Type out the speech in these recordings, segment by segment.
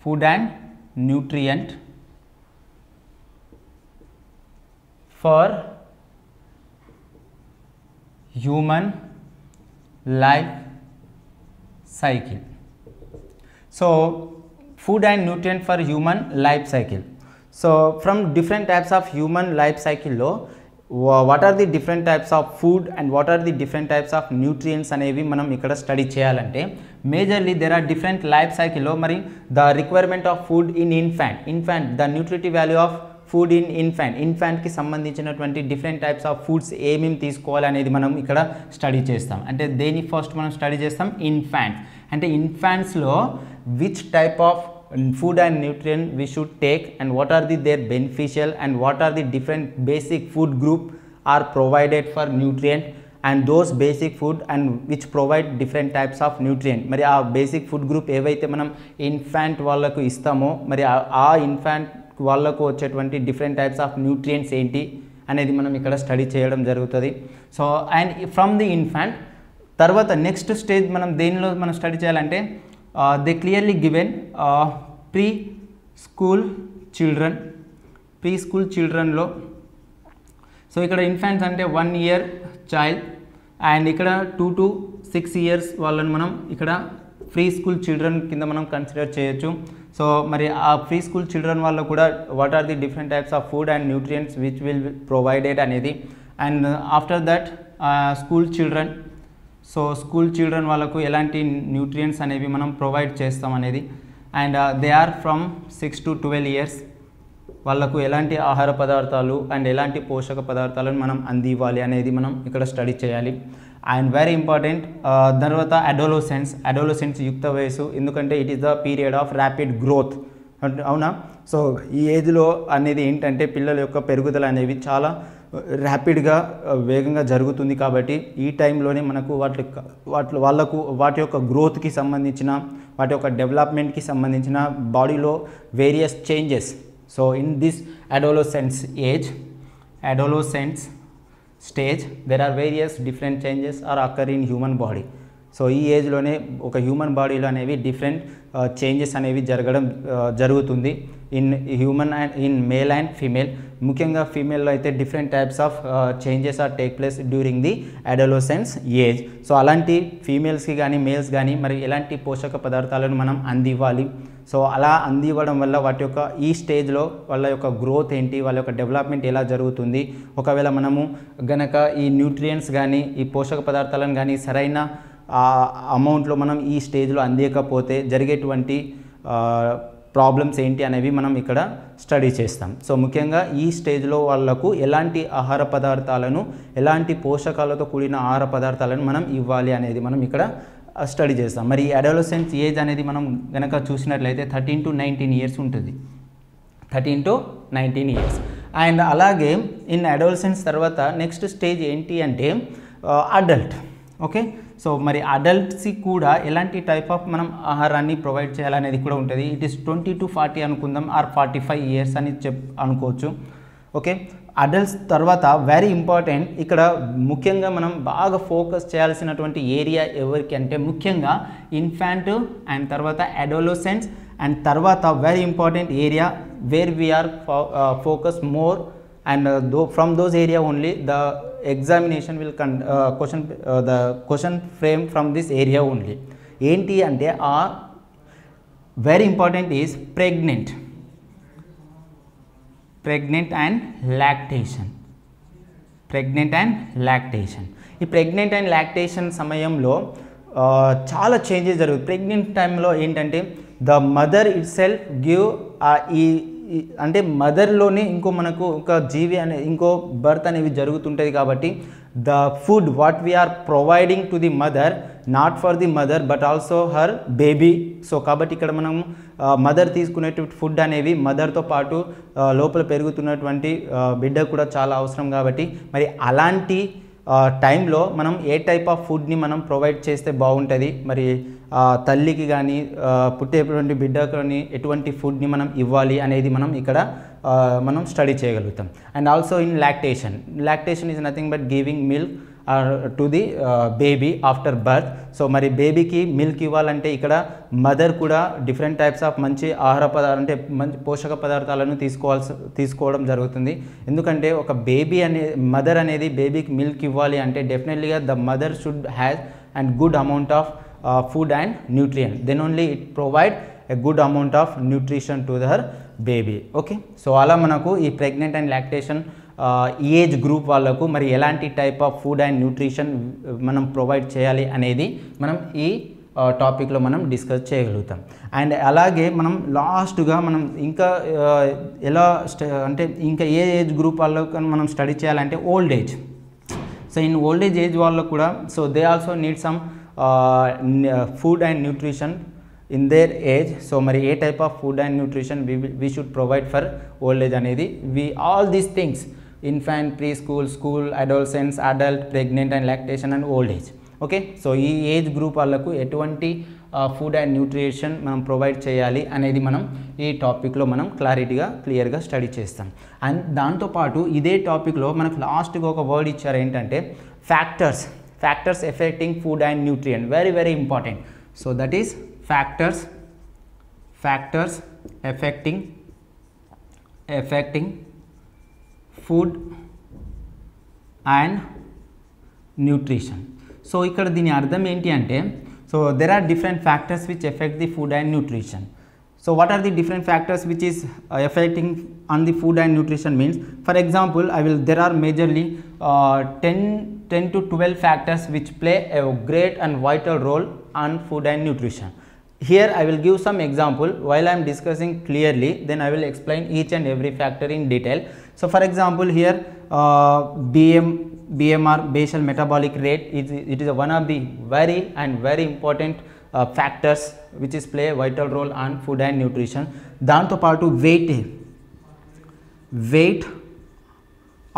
food and nutrient for human life cycle. So food and nutrient for human life cycle. So from different types of human life cycle lo what are the different types of food and what are the different types of nutrients అనేవి మనం ఇక్కడ study చేయాలంటే majorly there are different life cycle లో మరి the requirement of food in infant the nutritive value of food in ఇన్ఫాంట్కి సంబంధించినటువంటి different types of foods ఏమేమి తీసుకోవాలి అనేది మనం ఇక్కడ స్టడీ చేస్తాం. అంటే దేని ఫస్ట్ మనం స్టడీ చేస్తాం ఇన్ఫాంట్స్. అంటే ఇన్ఫాంట్స్లో which type of food and nutrient we should take and what are their beneficial and what are the different basic food group are provided for nutrient and those basic food and which provide different types of nutrient. మరి ఆ basic food group ఏవైతే మనం infant వాళ్ళకు ఇస్తామో మరి ఆ infant వాళ్ళకు వచ్చేటువంటి డిఫరెంట్ టైప్స్ ఆఫ్ న్యూట్రియంట్స్ ఏంటి అనేది మనం ఇక్కడ స్టడీ చేయడం జరుగుతుంది. So and from the infant తర్వాత నెక్స్ట్ స్టేజ్ మనం దేనిలో మనం స్టడీ చేయాలంటే they clearly given preschool children లో సో ఇక్కడ ఇన్ఫాంట్స్ అంటే 1 year చైల్డ్ అండ్ ఇక్కడ 2 to 6 years వాళ్ళని మనం ఇక్కడ ఫ్రీ స్కూల్ చిల్డ్రన్ కింద మనం కన్సిడర్ చేయొచ్చు. సో మరి ఆ ఫ్రీ స్కూల్ చిల్డ్రన్ వాళ్ళు కూడా what are the different types of food and nutrients which will provided అనేది and after that school children so school children వాళ్ళకు ఎలాంటి న్యూట్రియంట్స్ అనేవి మనం ప్రొవైడ్ చేస్తాం అనేది and they are from 6 to 12 years వాళ్ళకు ఎలాంటి ఆహార పదార్థాలు అండ్ ఎలాంటి పోషక పదార్థాలను మనం అందివ్వాలి అనేది మనం ఇక్కడ స్టడీ చేయాలి. అండ్ వెరీ ఇంపార్టెంట్ తర్వాత అడోలసెన్స్ యుక్త వయసు, ఎందుకంటే it is the period of rapid growth అవునా. సో ఈ ఏజ్లో అనేది ఏంటంటే పిల్లల యొక్క పెరుగుదల అనేవి చాలా ర్యాపిడ్గా వేగంగా జరుగుతుంది కాబట్టి ఈ టైంలోనే మనకు వాళ్ళకు వాటి యొక్క గ్రోత్కి సంబంధించిన వాటి యొక్క డెవలప్మెంట్కి సంబంధించిన బాడీలో various changes. So in this adolescence stage there are various different changes are occur in human body. So ఈ ఏజ్లోనే ఒక హ్యూమన్ బాడీలో అనేవి డిఫరెంట్ చేంజెస్ అనేవి జరుగుతుంది in human and in male and female. ముఖ్యంగా ఫీమేల్లో అయితే different types of changes are take place during the adolescence age. So అలాంటి ఫీమేల్స్కి కానీ మేల్స్ కానీ మరి ఎలాంటి పోషక పదార్థాలను మనం అందివ్వాలి. సో అలా అందివ్వడం వల్ల వాటి యొక్క ఈ స్టేజ్లో వాళ్ళ యొక్క గ్రోత్ ఏంటి, వాళ్ళ యొక్క డెవలప్మెంట్ ఎలా జరుగుతుంది. ఒకవేళ మనము గనక ఈ న్యూట్రియంట్స్ కానీ ఈ పోషక పదార్థాలను కానీ సరైన అమౌంట్లో మనం ఈ స్టేజ్లో అందియకపోతే జరిగేటువంటి ప్రాబ్లమ్స్ ఏంటి అనేవి మనం ఇక్కడ స్టడీ చేస్తాం. సో ముఖ్యంగా ఈ స్టేజ్లో వాళ్ళకు ఎలాంటి ఆహార పదార్థాలను ఎలాంటి పోషకాలతో కూడిన ఆహార పదార్థాలను మనం ఇవ్వాలి అనేది మనం ఇక్కడ స్టడీ చేస్తాం. మరి అడోలసెన్స్ ఏజ్ అనేది మనం కనుక చూసినట్లయితే 13 to 19 years ఉంటుంది. 13 to 19 years. అండ్ అలాగే ఇన్ అడోలసెన్స్ తర్వాత నెక్స్ట్ స్టేజ్ ఏంటి అంటే అడల్ట్. ఓకే, సో మరి అడల్ట్స్కి కూడా ఎలాంటి టైప్ ఆఫ్ మనం ఆహారాన్ని ప్రొవైడ్ చేయాలనేది కూడా ఉంటుంది. ఇట్ ఈస్ 20 to 40 అనుకుందాం ఆర్ 45 years అని అనుకోవచ్చు. ఓకే, అడల్ట్స్ తర్వాత వెరీ ఇంపార్టెంట్ ఇక్కడ ముఖ్యంగా మనం బాగా ఫోకస్ చేయాల్సినటువంటి ఏరియా ఎవరికి అంటే ముఖ్యంగా ఇన్ఫాంట్ అండ్ తర్వాత అడోలసెన్స్ అండ్ తర్వాత very important area where we are focus more and from those area only the examination will the question frame from this area only. Enti ante are very important is pregnant and lactation. ఈ pregnant and lactation సమయంలో చాలా changes జరుగుతాయి. Pregnant టైంలో ఏంటంటే the mother it self give ఈ అంటే మదర్లోనే మనకు ఒక జీవి అనే ఇంకో బర్త్ అనేవి జరుగుతుంటుంది కాబట్టి the food what we are providing to the mother not for the mother but also her baby. So కాబట్టి ఇక్కడ మనం మదర్ తీసుకునేటువంటి ఫుడ్ అనేవి మదర్తో పాటు లోపల పెరుగుతున్నటువంటి బిడ్డకు కూడా చాలా అవసరం కాబట్టి మరి అలాంటి టైంలో మనం ఏ టైప్ ఆఫ్ ఫుడ్ని మనం ప్రొవైడ్ చేస్తే బాగుంటుంది, మరి తల్లికి కానీ పుట్టేటువంటి బిడ్డకు కానీ ఎటువంటి ఫుడ్ని మనం ఇవ్వాలి అనేది మనం ఇక్కడ మనం స్టడీ చేయగలుగుతాం. And also in lactation is nothing but giving milk to the baby after birth. So మరి బేబీకి మిల్క్ ఇవ్వాలంటే ఇక్కడ మదర్ కూడా డిఫరెంట్ టైప్స్ ఆఫ్ మంచి ఆహార పదార్థాలు అంటే మంచి పోషక పదార్థాలను తీసుకోవడం జరుగుతుంది. ఎందుకంటే ఒక బేబీ మదర్ అనేది బేబీకి మిల్క్ ఇవ్వాలి అంటే డెఫినెట్లీగా the mother should have and good amount of food and nutrient, then only it provide a good amount of nutrition to their baby. Okay, so అలా మనకు ఈ pregnant and lactation age group వాళ్ళకు మరి ఎలాంటి type of food and nutrition మనం provide చేయాలి అనేది మనం ఈ టాపిక్లో మనం డిస్కస్ చేయగలుగుతాం. అండ్ అలాగే మనం లాస్ట్గా మనం ఇంకా ఎలా అంటే ఇంకా ఏ ఏజ్ గ్రూప్ వాళ్ళకు మనం స్టడీ చేయాలంటే old age. So in old age వాళ్ళకు కూడా so they also need some food and nutrition in their age. So మరి ఏ type of food and nutrition we should provide for old age అనేది all these things infant, pre school, school, adolescence, adult, pregnant and lactation and old age. Okay, so ఈ age group వాళ్ళకు ఎటువంటి food and nutrition మనం provide చేయాలి అనేది మనం ఈ టాపిక్లో మనం క్లియర్గా స్టడీ చేస్తాం. అండ్ దాంతోపాటు ఇదే టాపిక్లో మనకు లాస్ట్గా ఒక వర్డ్ ఇచ్చారు ఏంటంటే factors effecting food and nutrient, very very important. So that is factors affecting food and nutrition. So ఇక్కడ దీని అర్థం ఏంటి అంటే so there are different factors which affect the food and nutrition. So what are the different factors which is affecting on the food and nutrition means, for example there are majorly 10 to 12 factors which play a great and vital role on food and nutrition. Here I will give some example while I am discussing clearly, then I will explain each and every factor in detail. So for example here BMR, basal metabolic rate, it is one of the very important factors which is play a vital role on food and nutrition. దాంతో పాటు weight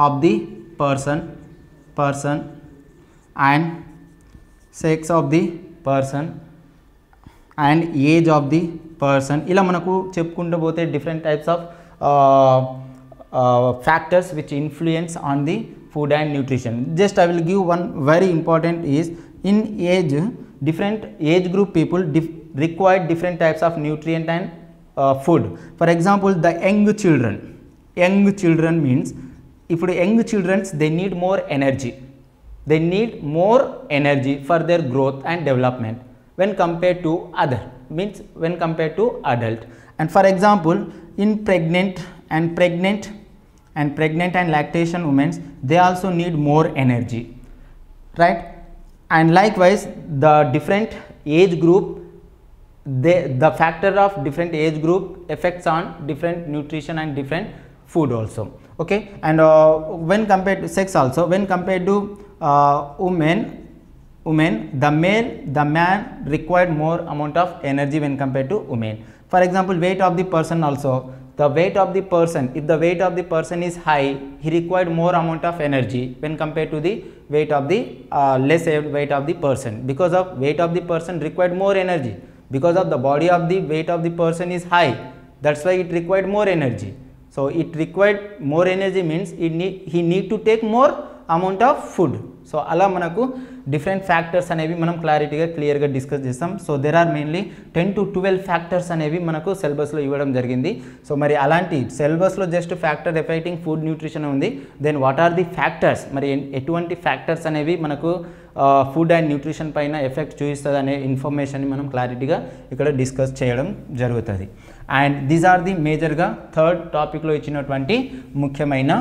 of the person and sex of the person and age of the person. ఇలా మనకు చెప్పుకుంటూ పోతే different types of factors which influence on the food and nutrition. Just I will give one very important is in age, different age group people require different types of nutrient and food. For example the young children means if young children they need more energy for their growth and development when compared to adult. And for example in pregnant and lactation women they also need more energy, right? And likewise the different age group the factor of different age group affects on different nutrition and different food also. Okay, and when compared to sex also, when compared to women the man required more amount of energy when compared to women. For example weight of the person also, the weight of the person, if the weight of the person is high he required more amount of energy when compared to the weight of the less weight of the person, because of weight of the person required more energy, because of the body of the weight of the person is high, that's why it required more energy. So it required more energy means he need to take more amount of food. So అలా మనకు different factors అనేవి మనం క్లియర్గా discuss చేస్తాం. So there are mainly 10 to 12 factors అనేవి మనకు సిలబస్లో ఇవ్వడం జరిగింది. సో మరి అలాంటి సిలబస్లో just factor affecting food nutrition ఉంది, then what are the factors, మరి ఎటువంటి ఫ్యాక్టర్స్ అనేవి మనకు ఫుడ్ అండ్ న్యూట్రిషన్ పైన ఎఫెక్ట్ చూపిస్తుంది అనే ఇన్ఫర్మేషన్ని మనం క్లారిటీగా ఇక్కడ డిస్కస్ చేయడం జరుగుతుంది. అండ్ దీస్ ఆర్ ది మేజర్గా థర్డ్ టాపిక్లో ఇచ్చినటువంటి ముఖ్యమైన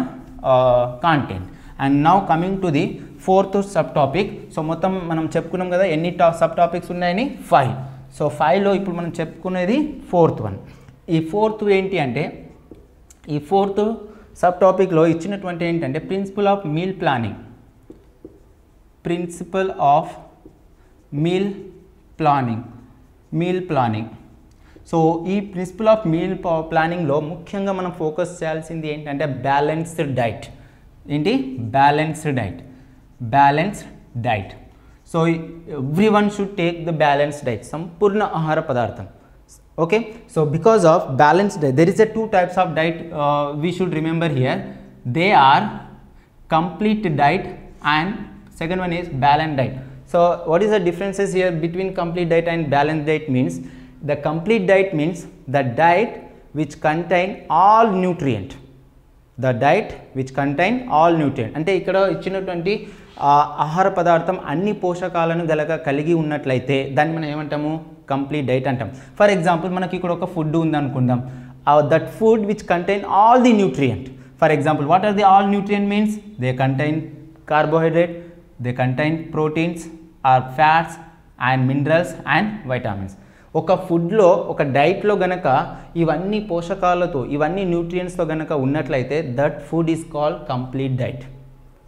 content. And now coming to the fourth sub topic. So మొత్తం మనం చెప్పుకున్నాం కదా ఎన్ని సబ్ టాపిక్స్ ఉన్నాయని 5. సో 5లో ఇప్పుడు మనం చెప్పుకునేది ఫోర్త్ వన్. ఈ ఫోర్త్ ఏంటి అంటే ఈ ఫోర్త్ సబ్ టాపిక్లో ఇచ్చినటువంటి ఏంటంటే principle of meal planning. So ఈ ప్రిన్సిపల్ ఆఫ్ మీల్ ప్లానింగ్లో ముఖ్యంగా మనం ఫోకస్ చేయాల్సింది ఏంటంటే బ్యాలెన్స్డ్ డైట్. ఏంటి balanced diet. So everyone should take the balanced diet, సంపూర్ణ ఆహార పదార్థం. Okay, so because of balanced diet there is a 2 types of diet we should remember here. They are complete diet and Second one is balanced diet. So what is the differences here between complete diet and balanced diet? Means the complete diet means the diet which contain all nutrient, the diet which contain all nutrient. అంటే ఇక్కడ ఇచ్చినటువంటి ఆహార పదార్థం అన్ని పోషకాలను కలిగి ఉన్నట్లయితే దాన్ని మనం ఏమంటాము, కంప్లీట్ డైట్ అంటాం. ఫర్ ఎగ్జాంపుల్ మనకి ఇక్కడ ఒక ఫుడ్ ఉంది అనుకుందాం, that food which contain all the nutrient. For example what are the all nutrient means they contain carbohydrate, they contain proteins or fats and minerals and vitamins. ఒక ఫుడ్లో ఒక డైట్లో గనక ఇవన్నీ పోషకాలతో ఇవన్నీ న్యూట్రియంట్స్తో గనక ఉన్నట్లయితే that food is called complete diet.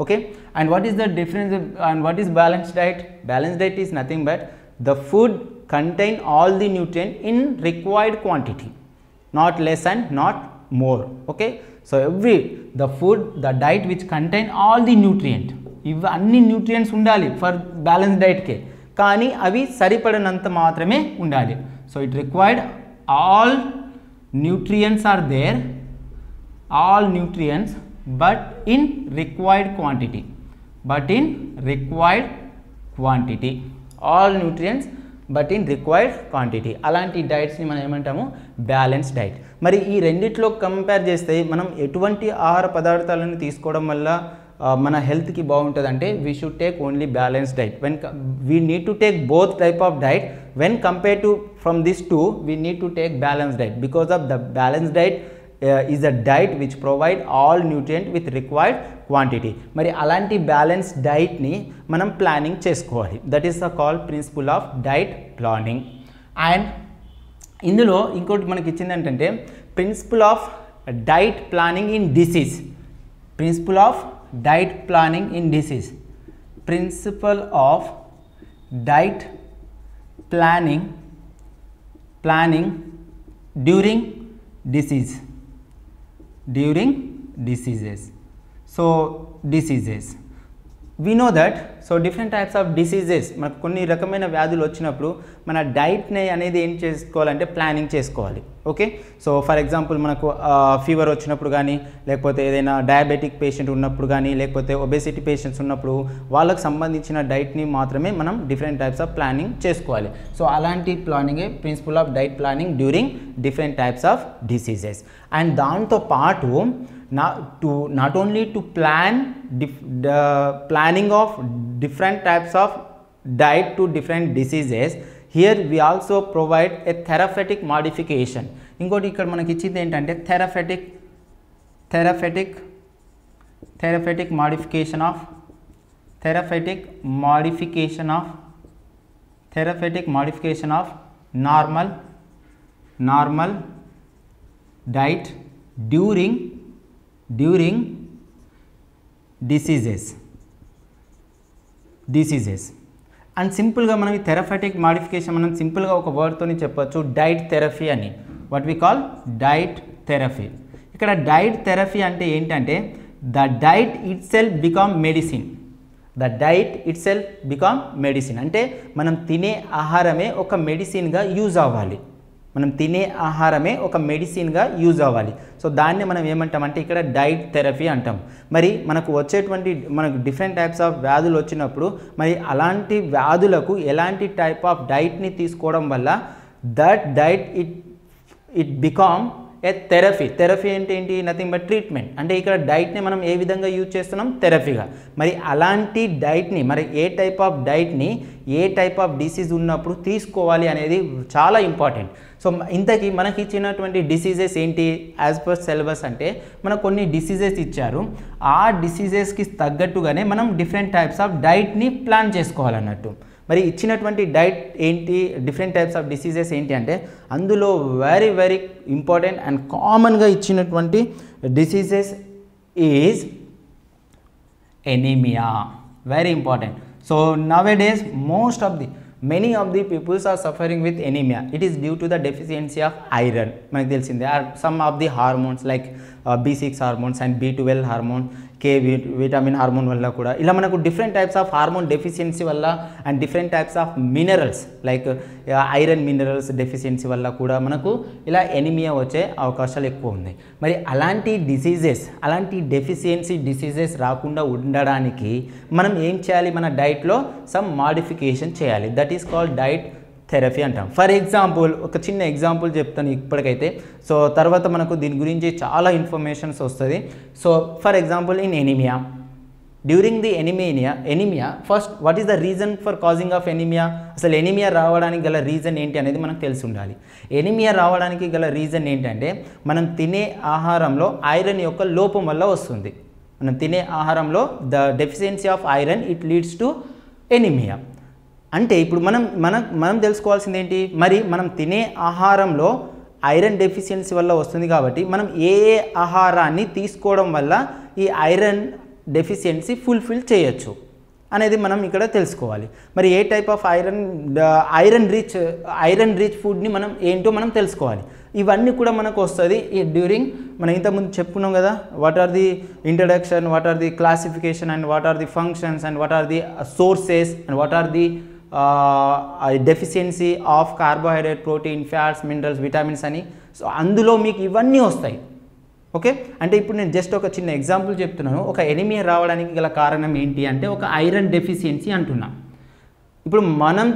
Okay, and what is the difference and what is balanced diet? Balanced diet is nothing but the food contain all the nutrient in required quantity, not less and not more. Okay, so the food, the diet which contain all the nutrient, ఇవన్నీ nutrients ఉండాలి for balance డైట్కే, కానీ అవి సరిపడినంత మాత్రమే ఉండాలి. So it required all nutrients are there, all nutrients but in required quantity, all nutrients but in required quantity. అలాంటి డైట్స్ని మనం ఏమంటాము, బ్యాలెన్స్ డైట్. మరి ఈ రెండిట్లో కంపేర్ చేస్తే మనం ఎటువంటి ఆహార పదార్థాలను తీసుకోవడం వల్ల మన హెల్త్కి బాగుంటుంది అంటే we should take only balance diet. When we need to take both type of diet, when compare to from this two we need to take balance diet because of the balance diet is a diet which provide all nutrient with required quantity. మరి అలాంటి balance డైట్ని మనం planning చేసుకోవాలి. That is the called principle of diet planning. And ఇందులో ఇంకోటి మనకి ఇచ్చింది ఏంటంటే principle of diet planning in disease. Principle of diet planning in disease. Principle of diet planning during diseases. So diseases, we know that so different types of diseases, మనకు కొన్ని రకమైన వ్యాధులు వచ్చినప్పుడు మన డైట్ని అనేది ఏం చేసుకోవాలంటే ప్లానింగ్ చేసుకోవాలి. ఓకే, సో ఫర్ ఎగ్జాంపుల్ మనకు ఫీవర్ వచ్చినప్పుడు కానీ, లేకపోతే ఏదైనా డయాబెటిక్ పేషెంట్ ఉన్నప్పుడు కానీ, లేకపోతే ఒబేసిటీ పేషెంట్స్ ఉన్నప్పుడు వాళ్ళకి సంబంధించిన డైట్ని మాత్రమే మనం డిఫరెంట్ టైప్స్ ఆఫ్ ప్లానింగ్ చేసుకోవాలి. సో అలాంటి ప్లానింగే principle of diet planning during different types of diseases. And దాంతో పాటు not only to plan the planning of different types of diet to different diseases, here we also provide a therapeutic modification. ఇంకోటి ఇక్కడ మనకి ఇచ్చింది ఏంటంటే therapeutic modification of normal diet during diseases. And సింపుల్గా మనం ఈ థెరపటిక్ మాడిఫికేషన్ మనం సింపుల్గా ఒక వర్డ్తోని చెప్పొచ్చు, డైట్ థెరపీ అని. What we call diet therapy. ఇక్కడ డైట్ థెరపీ అంటే ఏంటంటే the diet itself become medicine. అంటే మనం తినే ఆహారమే ఒక మెడిసిన్గా యూజ్ అవ్వాలి. సో దాన్ని మనం ఏమంటామంటే ఇక్కడ డైట్ థెరపీ అంటాం. మరి మనకు డిఫరెంట్ టైప్స్ ఆఫ్ వ్యాధులు వచ్చినప్పుడు మరి అలాంటి వ్యాధులకు ఎలాంటి టైప్ ఆఫ్ డైట్ని తీసుకోవడం వల్ల that diet it become a therapy అంటే ఏంటి, నథింగ్ బట్ ట్రీట్మెంట్. అంటే ఇక్కడ డైట్ని మనం ఏ విధంగా యూజ్ చేస్తున్నాం, థెరపీగా. మరి అలాంటి డైట్ని మరి ఏ టైప్ ఆఫ్ డైట్ని ఏ టైప్ ఆఫ్ డిసీజ్ ఉన్నప్పుడు తీసుకోవాలి అనేది చాలా ఇంపార్టెంట్. సో ఇంతకీ మనకి ఇచ్చినటువంటి డిసీజెస్ ఏంటి యాజ్ పర్ సిలబస్ అంటే మనకు కొన్ని డిసీజెస్ ఇచ్చారు. ఆ డిసీజెస్కి తగ్గట్టుగానే మనం డిఫరెంట్ టైప్స్ ఆఫ్ డైట్ని ప్లాన్ చేసుకోవాలన్నట్టు. మరి ఇచ్చినటువంటి డైట్ ఏంటి, డిఫరెంట్ టైప్స్ ఆఫ్ డిసీజెస్ ఏంటి అంటే అందులో వెరీ వెరీ ఇంపార్టెంట్ అండ్ కామన్గా ఇచ్చినటువంటి diseases is anaemia. Very important. So nowadays many of the peoples are suffering with anemia. It is due to the deficiency of iron. మనకు తెలిసిందే. Some of the hormones like B6 hormones and B12 hormone, K K vitamin hormone వల్ల కూడా ఇలా మనకు different types of hormone deficiency వల్ల and different types of minerals like iron minerals deficiency వల్ల కూడా మనకు ఇలా ఎనిమియా వచ్చే అవకాశాలు ఎక్కువ ఉన్నాయి. మరి అలాంటి డిసీజెస్, అలాంటి డెఫిషియన్సీ డిసీజెస్ రాకుండా ఉండడానికి మనం ఏం చేయాలి? మన డైట్లో సమ్ మాడిఫికేషన్ చేయాలి. That is called diet therapy అంటాం. ఫర్ ఎగ్జాంపుల్ ఒక చిన్న ఎగ్జాంపుల్ చెప్తాను ఇప్పటికైతే. సో తర్వాత మనకు దీని గురించి చాలా ఇన్ఫర్మేషన్స్ వస్తుంది. So for example in anaemia, during the anaemia first what is the reason for causing of anaemia? అసలు ఎనిమియా రావడానికి గల రీజన్ ఏంటి అనేది మనకు తెలిసి ఉండాలి. ఎనిమియా రావడానికి గల రీజన్ ఏంటంటే మనం తినే ఆహారంలో ఐరన్ యొక్క లోపం వల్ల వస్తుంది. మనం తినే ఆహారంలో the deficiency of iron it leads to anaemia. అంటే ఇప్పుడు మనం తెలుసుకోవాల్సింది ఏంటి? మరి మనం తినే ఆహారంలో ఐరన్ డెఫిషియన్సీ వల్ల వస్తుంది కాబట్టి మనం ఏ ఆహారాన్ని తీసుకోవడం వల్ల ఈ ఐరన్ డెఫిషియన్సీ ఫుల్ఫిల్ చేయొచ్చు అనేది మనం ఇక్కడ తెలుసుకోవాలి. మరి ఏ టైప్ ఆఫ్ ఐరన్ రిచ్ ఫుడ్ని మనం ఏంటో మనం తెలుసుకోవాలి. ఇవన్నీ కూడా మనకు వస్తుంది డ్యూరింగ్ మనం ఇంతకుముందు చెప్పుకున్నాం కదా, what are the introduction, what are the classification and what are the functions and what are the sources and what are the deficiency of carbohydrate, protein, fats, minerals, vitamins అని. సో అందులో మీకు ఇవన్నీ వస్తాయి. Okay, అంటే ఇప్పుడు నేను just ఒక చిన్న ఎగ్జాంపుల్ చెప్తున్నాను. ఒక ఎనిమియా రావడానికి గల కారణం ఏంటి అంటే ఒక ఐరన్ డెఫిషియన్సీ అంటున్నా. ఇప్పుడు మనం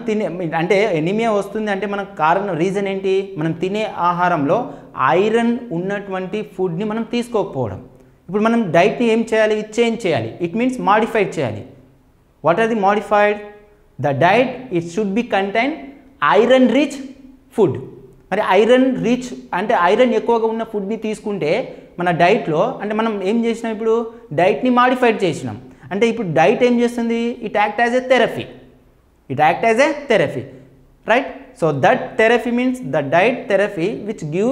అంటే ఎనిమియా వస్తుంది అంటే మనకు కారణం రీజన్ ఏంటి? మనం తినే ఆహారంలో ఐరన్ ఉన్నటువంటి ఫుడ్ని మనం తీసుకోకపోవడం. ఇప్పుడు మనం డైట్ని ఏం చేయాలి? చేంజ్ చేయాలి. ఇట్ మీన్స్ మాడిఫైడ్ చేయాలి. What are the modified? The diet it should be contain iron rich food. మరి ఐరన్ రిచ్ అంటే ఐరన్ ఎక్కువగా ఉన్న ఫుడ్ని తీసుకుంటే మన డైట్లో అంటే మనం ఏం చేసినాం? ఇప్పుడు డైట్ని మాడిఫైడ్ చేసినాం. అంటే ఇప్పుడు డైట్ ఏం చేస్తుంది? It act as a therapy. Right? So that therapy means the diet therapy which give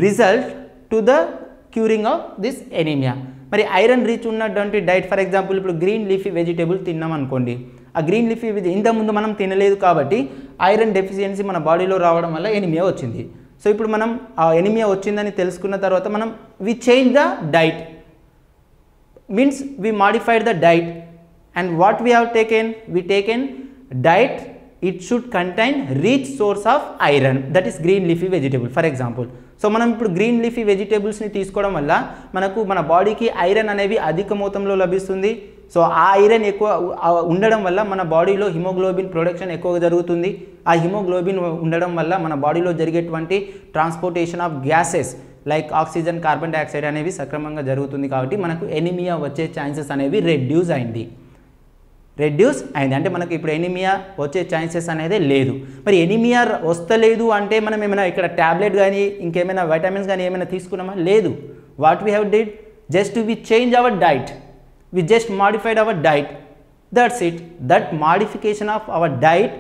result to the curing of this anemia. మరి ఐరన్ రిచ్ ఉన్నటువంటి డైట్ ఫర్ ఎగ్జాంపుల్ ఇప్పుడు గ్రీన్ లీఫీ వెజిటేబుల్ తిన్నాం అనుకోండి. ఆ green leafy ఇంతకుముందు మనం తినలేదు కాబట్టి ఐరన్ డెఫిషియన్సీ మన బాడీలో రావడం వల్ల ఎనిమియా వచ్చింది. సో ఇప్పుడు మనం ఆ ఎనిమియా వచ్చిందని తెలుసుకున్న తర్వాత మనం we change the diet, means we modified the diet and what we have taken? We taken diet it should contain rich source of iron, that is green leafy vegetable for example. So మనం ఇప్పుడు green leafy వెజిటేబుల్స్ని తీసుకోవడం వల్ల మనకు మన బాడీకి iron అనేవి అధిక మొత్తంలో లభిస్తుంది. సో ఆ ఐరన్ ఎక్కువ ఉండడం వల్ల మన బాడీలో హిమోగ్లోబిన్ ప్రొడక్షన్ ఎక్కువగా జరుగుతుంది. ఆ హిమోగ్లోబిన్ ఉండడం వల్ల మన బాడీలో జరిగేటువంటి transportation of gases like oxygen, carbon dioxide అనేవి సక్రమంగా జరుగుతుంది. కాబట్టి మనకు ఎనిమియా వచ్చే ఛాన్సెస్ అనేవి రెడ్యూస్ అయింది. అంటే మనకు ఇప్పుడు ఎనిమియా వచ్చే ఛాన్సెస్ అనేది లేదు. మరి ఎనిమియా వస్తలేదు అంటే మనం ఏమైనా ఇక్కడ ట్యాబ్లెట్ కానీ ఇంకేమైనా వైటమిన్స్ కానీ ఏమైనా తీసుకున్నామా? లేదు. What we have did? Just we change our diet, we just modified our diet, that's it. That modification of our diet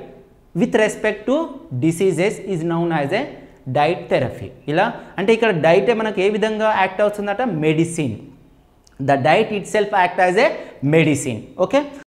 with respect to diseases is known as a diet therapy. ఇలా అంటే ఇక్కడ డైటే మనకు ఏ విధంగా act అవుతుందట? Medicine. The diet itself act as a medicine. Okay.